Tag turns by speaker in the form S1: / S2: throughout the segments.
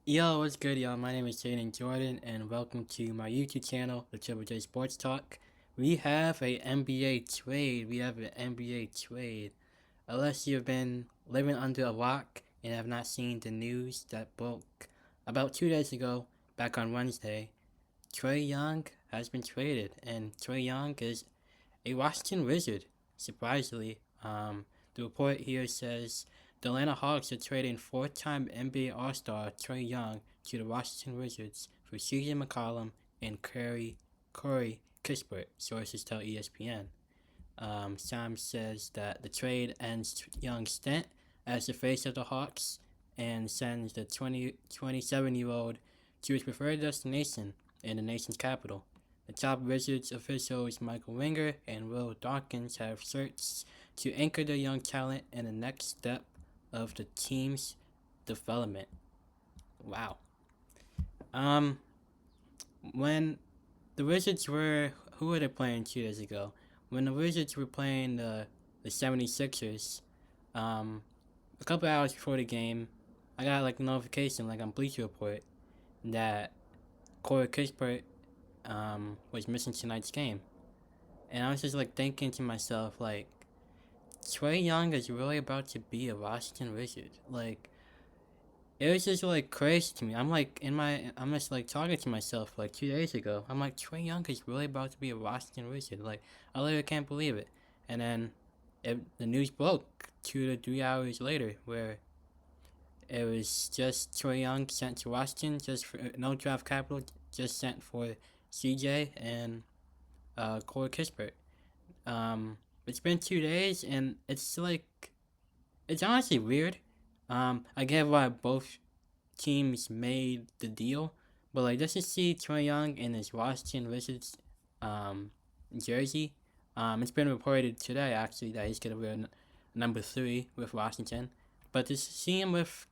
S1: Yo, what's good, y'all? My name is Jaden Jordan, and welcome to my YouTube channel, the Triple J Sports Talk. We have a NBA trade. We have an NBA trade. Unless you've been living under a rock and have not seen the news that broke about 2 days ago, back on Wednesday, Trae Young has been traded, and Trae Young is a Washington Wizard. Surprisingly, the report here says the Atlanta Hawks are trading four-time NBA All-Star Trae Young to the Washington Wizards for CJ McCollum and Corey Kispert, sources tell ESPN. Sam says that the trade ends Young's stint as the face of the Hawks and sends the 27-year-old to his preferred destination in the nation's capital. The top Wizards officials Michael Winger and Will Dawkins have searched to anchor the young talent in the next step of the team's development. Wow. Um, when the Wizards were, who were they playing 2 days ago? When the Wizards were playing the 76ers, a couple hours before the game, I got like a notification, like on Bleacher Report, that Corey Kispert was missing tonight's game. And I was just like thinking to myself, like, Trae Young is really about to be a Washington Wizard. Like, it was just like crazy to me. I'm just like talking to myself like 2 days ago. I'm like, Trae Young is really about to be a Washington Wizard. Like, I literally can't believe it. And then the news broke 2 to 3 hours later, where it was just Trae Young sent to Washington, just for no draft capital, just sent for CJ and Corey Kispert. It's been 2 days, and it's like it's honestly weird. I get why both teams made the deal, but like just to see Trae Young in his Washington Wizards um, jersey, it's been reported today actually that he's gonna wear number 3 with Washington, but to see him with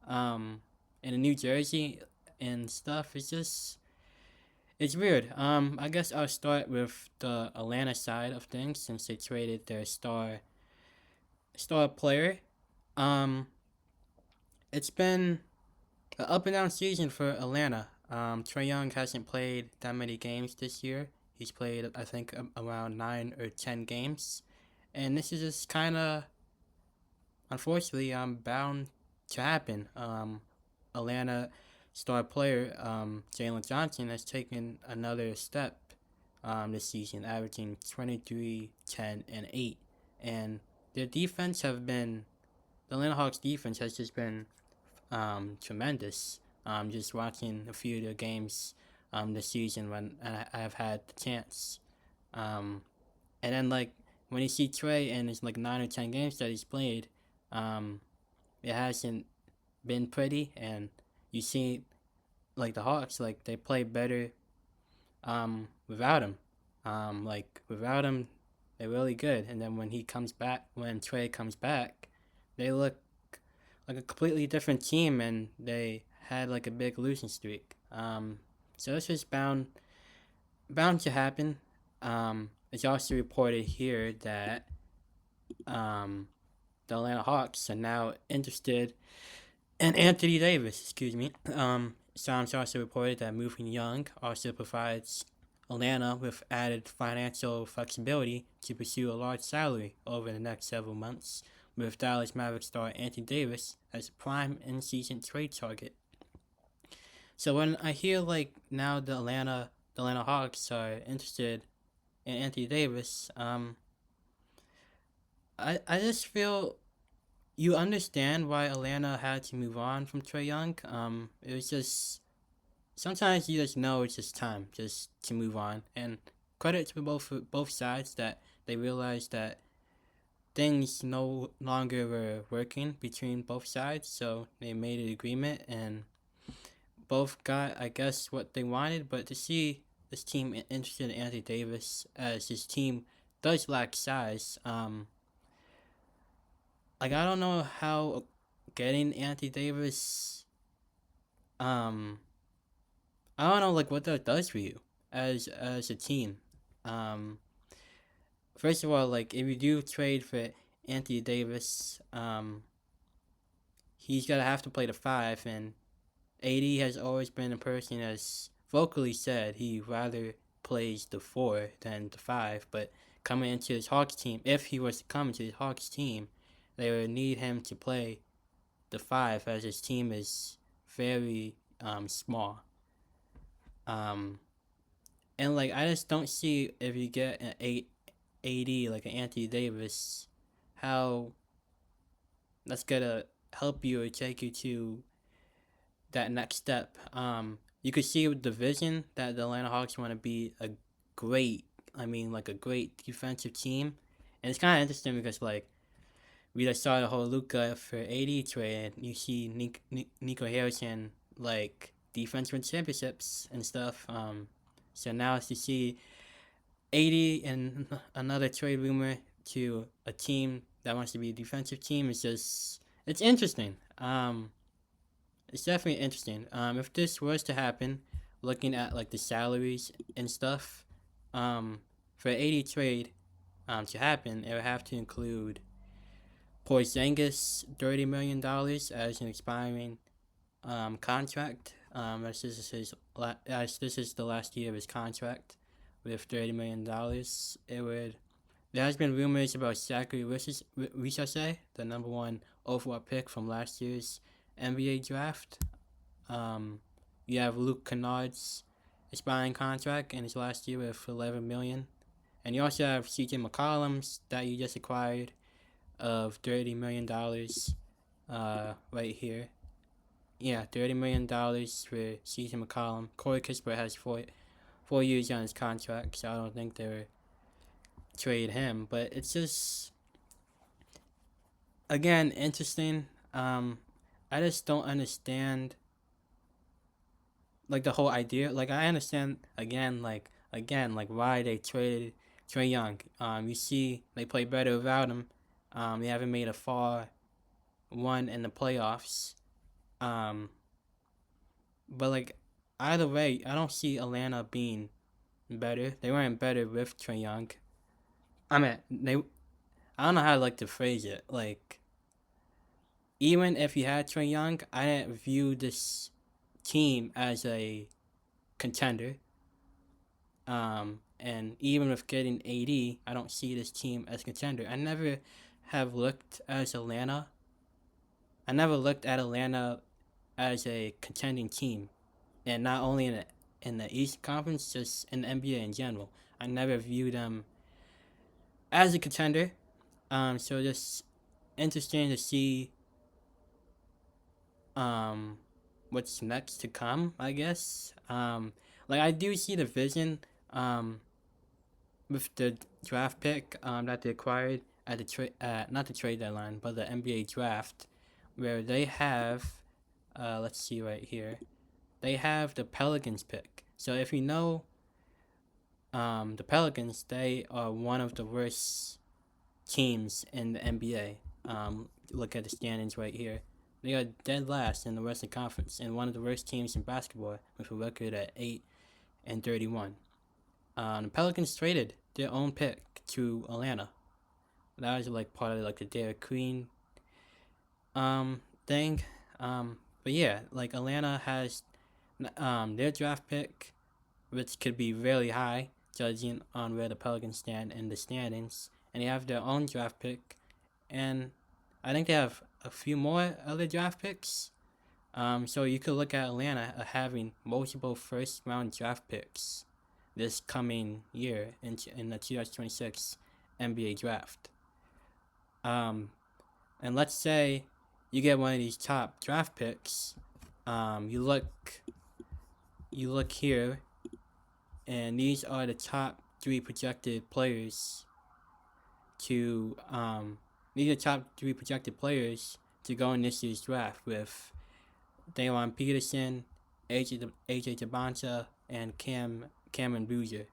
S1: in a new jersey and stuff, it's weird. I guess I'll start with the Atlanta side of things since they traded their star player. Um, it's been an up and down season for Atlanta. Trae Young hasn't played that many games this year. He's played, I think, around 9 or 10 games, and this is just kind of, unfortunately, bound to happen. Atlanta star player Jalen Johnson has taken another step this season, averaging 23, 10, and 8. And their defense have been, the Atlanta Hawks defense has just been tremendous. Just watching a few of their games this season when I have had the chance. Um, and then, like, when you see Trae in his, like, 9 or 10 games that he's played, um, it hasn't been pretty. And you see, like, the Hawks, like, they play better without him. Without him, they're really good. And then when Trae comes back, they look like a completely different team, and they had like a big losing streak. So it's just bound to happen. It's also reported here that um, the Atlanta Hawks are now interested in Anthony Davis. Excuse me. Sounds also reported that moving Young also provides Atlanta with added financial flexibility to pursue a large salary over the next several months, with Dallas Mavericks star Anthony Davis as a prime in-season trade target. So when I hear like now the Atlanta Hawks are interested in Anthony Davis, I just feel you understand why Atlanta had to move on from Trae Young. It was just sometimes you just know it's just time just to move on, and credit to both sides that they realized that things no longer were working between both sides, so they made an agreement and both got, I guess, what they wanted. But to see this team interested in Anthony Davis, as his team does lack size, like I don't know how getting Anthony Davis, um, I don't know like what that does for you as a team. Um, First of all, like if you do trade for Anthony Davis, he's gonna have to play the 5, and AD has always been a person that's vocally said he rather plays the 4 than the 5, but coming into his Hawks team, if he was to come into his Hawks team, they would need him to play the 5 as his team is very small. And like I just don't see if you get an AD like an Anthony Davis, how that's gonna help you or take you to that next step. You could see with the vision that the Atlanta Hawks want to be a great, like a great defensive team, and it's kind of interesting because like we just saw the whole Luka for AD trade, and you see Nico Harrison like defense win championships and stuff. So now it's to see AD and another trade rumor to a team that wants to be a defensive team is just it's interesting. It's definitely interesting. If this was to happen, looking at like the salaries and stuff, for AD trade, to happen, it would have to include Porzingis $30 million as an expiring contract. As this is the last year of his contract with $30 million. It would. There has been rumors about Zachary Richardson, the number one overall pick from last year's NBA draft. You have Luke Kennard's expiring contract in his last year with $11 million, and you also have CJ McCollum's that you just acquired of $30 million. Right here. Yeah, $30 million for CJ McCollum. Corey Kispert has 4 years on his contract, so I don't think they would trade him. But it's just again interesting. I just don't understand like the whole idea. Like I understand like why they traded Trae Young. You see they play better without him. They haven't made a far one in the playoffs. But like either way, I don't see Atlanta being better. They weren't better with Trae Young. I mean, I don't know how to phrase it. Like even if you had Trae Young, I didn't view this team as a contender. And even with getting AD, I don't see this team as a contender. I never have looked as Atlanta. I never looked at Atlanta as a contending team, and not only in the East Conference, just in the NBA in general. I never viewed them as a contender. So just interesting to see what's next to come, I guess. Like I do see the vision with the draft pick that they acquired at the not the trade deadline, but the NBA draft, where they have let's see right here, they have the Pelicans pick. So if you know, the Pelicans, they are one of the worst teams in the NBA. Look at the standings right here. They are dead last in the Western Conference and one of the worst teams in basketball with a record at 8-31. The Pelicans traded their own pick to Atlanta. That was like part of like the Derek Queen thing. But yeah, like Atlanta has their draft pick, which could be really high, judging on where the Pelicans stand in the standings, and they have their own draft pick, and I think they have a few more other draft picks. So you could look at Atlanta having multiple first round draft picks this coming year in the 2026 NBA draft. And let's say you get one of these top draft picks. You look here, and these are the top 3 projected players to go in this year's draft with Daylon Peterson, AJ Tabanta, and Cameron Boozer.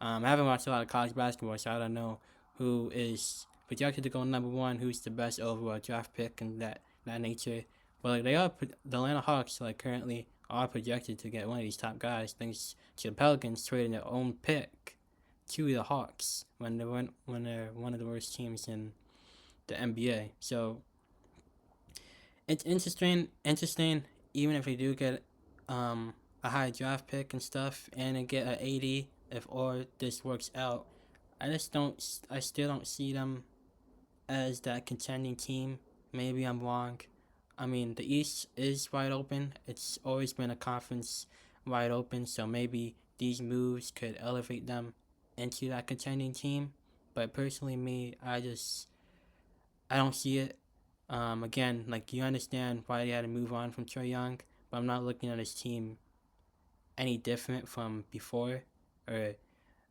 S1: I haven't watched a lot of college basketball, so I don't know who is projected to go number 1, who's the best overall draft pick, and that nature. But like the Atlanta Hawks currently are projected to get one of these top guys, thanks to the Pelicans trading their own pick to the Hawks when they're one of the worst teams in the NBA. So it's interesting. Even if they do get a high draft pick and stuff, and then get a 80 if all this works out. I still don't see them as that contending team. Maybe I'm wrong. I mean, the East is wide open. It's always been a conference wide open, so maybe these moves could elevate them into that contending team. But personally, I don't see it. Again, like you understand why they had to move on from Trae Young, but I'm not looking at his team any different from before or,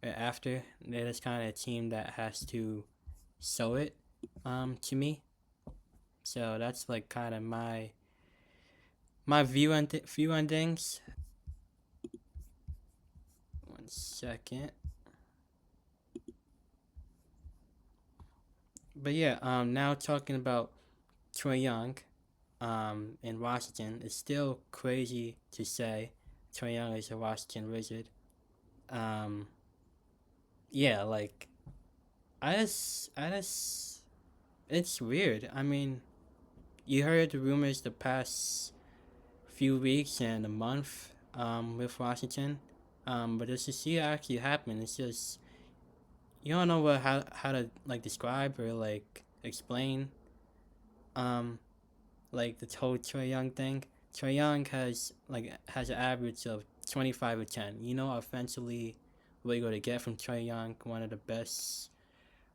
S1: or after. They're just kind of a team that has to show it to me. So that's like kind of my view on things. 1 second. But yeah, now talking about Trae Young, in Washington, it's still crazy to say Trae Young is a Washington Wizard. Um, yeah, like I just, it's weird. I mean, you heard the rumors the past few weeks and a month, with Washington, but just to see it actually happen, it's just you don't know how to like describe or like explain, um, like the whole Trae Young thing. Trae Young has an average of 25 or 10. You know, offensively, what you're gonna get from Trae Young, one of the best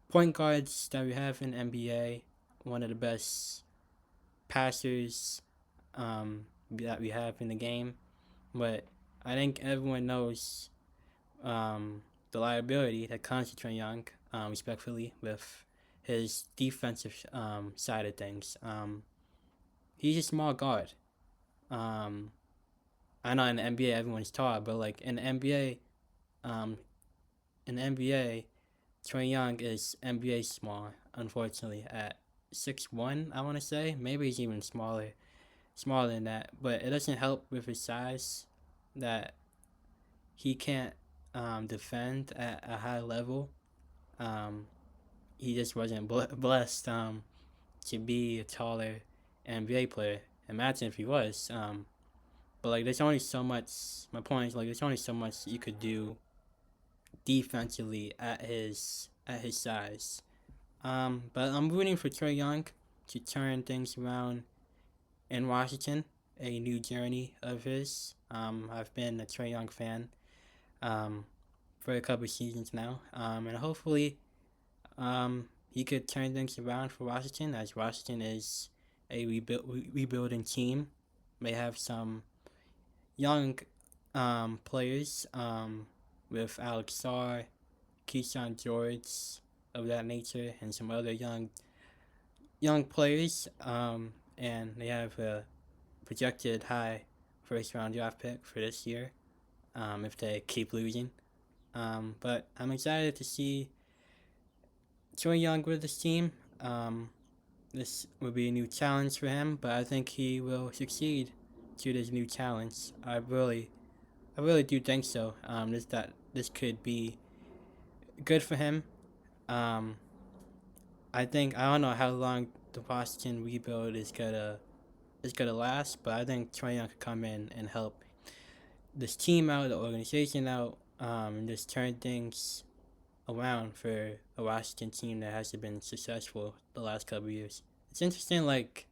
S1: point guards that we have in NBA, one of the best passers, that we have in the game. But I think everyone knows, the liability that comes to Trae Young, respectfully, with his defensive, side of things. He's a small guard. Um, I know in the NBA everyone's tall, but like um, in the NBA, Trae Young is NBA small. Unfortunately, at 6'1", I want to say maybe he's even smaller than that. But it doesn't help with his size that he can't, defend at a high level. Um, he just wasn't blessed, to be a taller NBA player. Imagine if he was. But like, there's only so much. My point is like, there's only so much you could do defensively at his size. But I'm rooting for Trae Young to turn things around in Washington. A new journey of his. I've been a Trae Young fan, um, for a couple seasons now, and hopefully, he could turn things around for Washington, as Washington is a rebuilding team. They have some young, players, with Alex Sarr, Keyshawn George, of that nature, and some other young players. And they have a projected high first round draft pick for this year, if they keep losing. But I'm excited to see Trae Young with this team. This will be a new challenge for him, but I think he will succeed to this new challenge. I really do think so. This could be good for him. Um, I think I don't know how long the Washington rebuild is gonna last, but I think Trae Young could come in and help this team out, the organization out, and just turn things around for a Washington team that hasn't been successful the last couple of years. It's interesting, like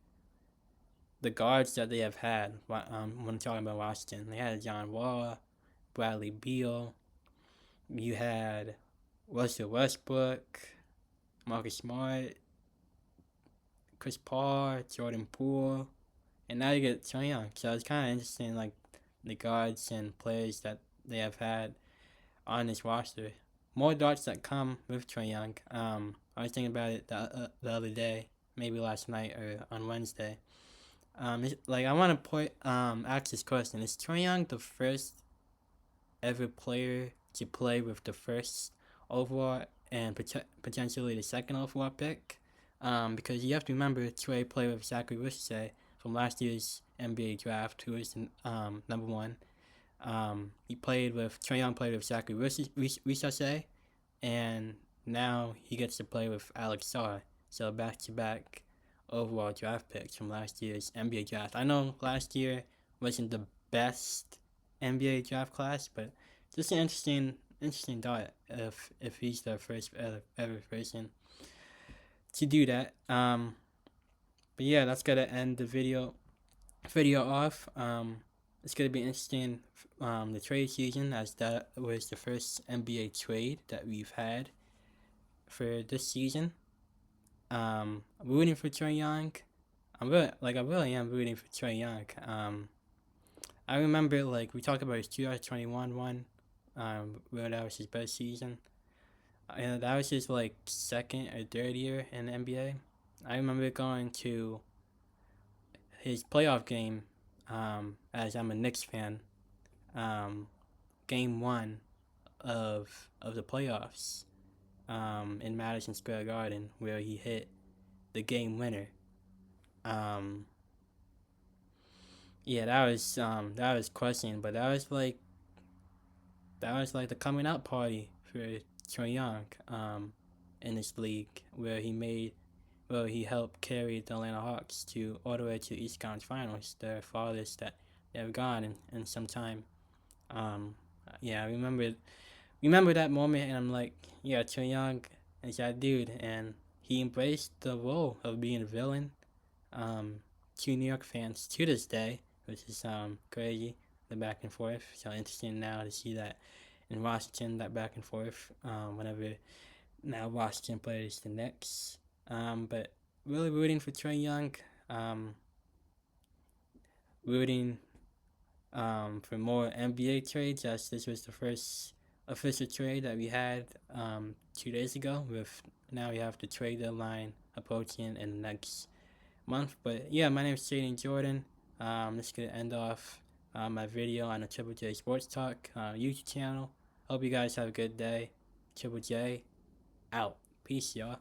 S1: the guards that they have had. When talking about Washington, they had John Wall, Bradley Beal. You had Russell Westbrook, Marcus Smart, Chris Paul, Jordan Poole, and now you get Trae Young. So it's kind of interesting, like the guards and players that they have had on this roster. More darts that come with Trae Young. I was thinking about it the other day, maybe last night or on Wednesday. Like I want to ask this question: is Trae Young the first ever player to play with the first overall and potentially the second overall pick? Because you have to remember Trae played with Zachary Richardson from last year's NBA draft, who was number one. Trae Young played with Zachary Richardson, and now he gets to play with Alex Sarr. So back to back overall draft picks from last year's NBA draft. I know last year wasn't the best NBA draft class, but just an interesting thought if he's the first ever person to do that. But yeah, that's gonna end the video off. It's gonna be interesting. The trade season, as that was the first NBA trade that we've had for this season. Rooting for Trae Young. I really am rooting for Trae Young. I remember like we talked about his 2021 one, where that was his best season, and that was his like second or third year in the NBA. I remember going to his playoff game, as I'm a Knicks fan, um, game one of the playoffs, in Madison Square Garden, where he hit the game winner. Um, yeah, that was crushing, but that was like the coming out party for Trae Young, in this league, where he helped carry the Atlanta Hawks to all the way to East Conference Finals, the farthest that they've gone in some time. Um, yeah, I remember that moment, and I'm like, yeah, Trae Young is that dude, and he embraced the role of being a villain, um, to New York fans to this day, which is crazy, the back and forth. So interesting now to see that in Washington, that back and forth, whenever now Washington plays the Knicks. But really rooting for Trae Young, rooting for more NBA trades, as this was the first official trade that we had 2 days ago. With now we have the trade deadline approaching in the next month. But yeah, my name is Jaden Jordan. This is gonna end off my video on the Triple J Sports Talk YouTube channel. Hope you guys have a good day. Triple J out. Peace, y'all.